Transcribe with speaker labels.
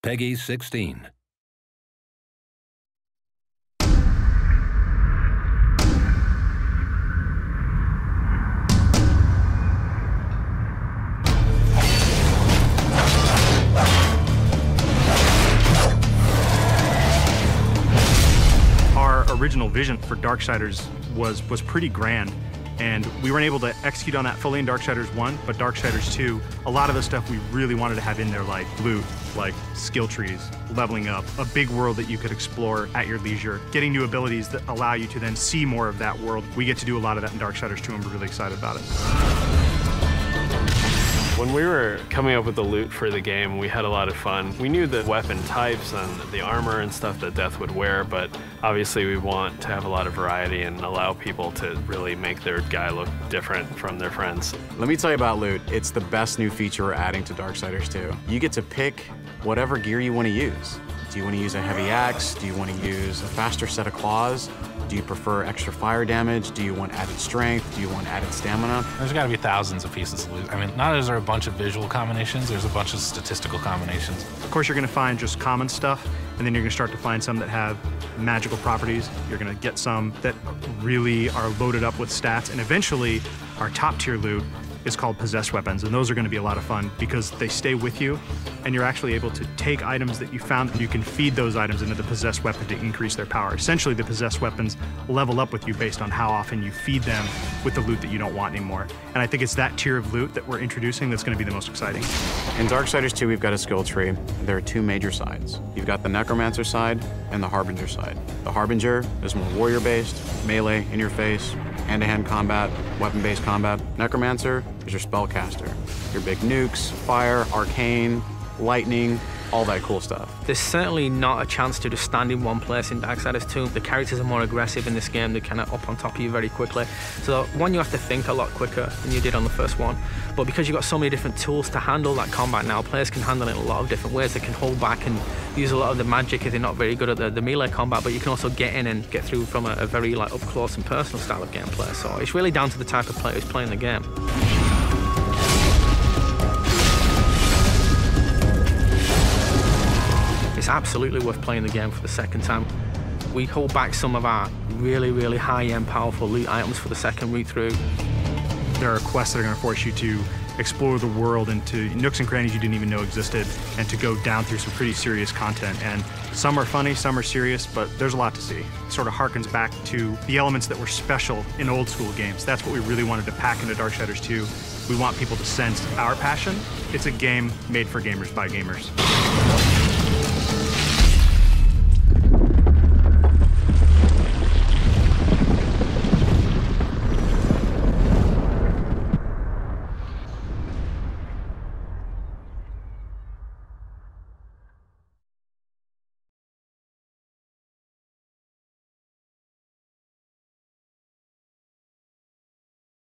Speaker 1: Peggy 16.
Speaker 2: Our original vision for Darksiders was pretty grand, and we weren't able to execute on that fully in Darksiders 1, but Darksiders 2, a lot of the stuff we really wanted to have in there, like loot, like skill trees, leveling up, a big world that you could explore at your leisure, getting new abilities that allow you to then see more of that world. We get to do a lot of that in Darksiders 2, and we're really excited about it.
Speaker 3: When we were coming up with the loot for the game, we had a lot of fun. We knew the weapon types and the armor and stuff that Death would wear, but obviously we want to have a lot of variety and allow people to really make their guy look different from their friends.
Speaker 4: Let me tell you about loot. It's the best new feature we're adding to Darksiders 2. You get to pick whatever gear you want to use. Do you want to use a heavy axe? Do you want to use a faster set of claws? Do you prefer extra fire damage? Do you want added strength? Do you want added stamina?
Speaker 5: There's got to be thousands of pieces of loot. I mean, not is there a bunch of visual combinations, there's a bunch of statistical combinations.
Speaker 2: Of course, you're going to find just common stuff, and then you're going to start to find some that have magical properties. You're going to get some that really are loaded up with stats, and eventually, our top-tier loot is called possessed weapons, and those are going to be a lot of fun because they stay with you, and you're actually able to take items that you found, and you can feed those items into the possessed weapon to increase their power. Essentially, the possessed weapons level up with you based on how often you feed them with the loot that you don't want anymore. And I think it's that tier of loot that we're introducing that's going to be the most exciting.
Speaker 4: In Darksiders 2, we've got a skill tree. There are two major sides. You've got the Necromancer side and the Harbinger side. The Harbinger is more warrior-based, melee, in-your-face, hand-to-hand combat, weapon-based combat. Necromancer is your spellcaster. Your big nukes, fire, arcane, lightning, all that cool stuff.
Speaker 6: There's certainly not a chance to just stand in one place in Darksiders 2. The characters are more aggressive in this game. They're kind of up on top of you very quickly. So one, you have to think a lot quicker than you did on the first one. But because you've got so many different tools to handle that combat now, players can handle it in a lot of different ways. They can hold back and use a lot of the magic if they're not very good at the melee combat, but you can also get in and get through from a very up close and personal style of gameplay. So it's really down to the type of player who's playing the game. It's absolutely worth playing the game for the second time. We hold back some of our really high-end, powerful loot items for the second read-through.
Speaker 2: There are quests that are going to force you to explore the world into nooks and crannies you didn't even know existed, and to go down through some pretty serious content. And some are funny, some are serious, but there's a lot to see. It sort of harkens back to the elements that were special in old school games. That's what we really wanted to pack into Darksiders 2. We want people to sense our passion. It's a game made for gamers by gamers.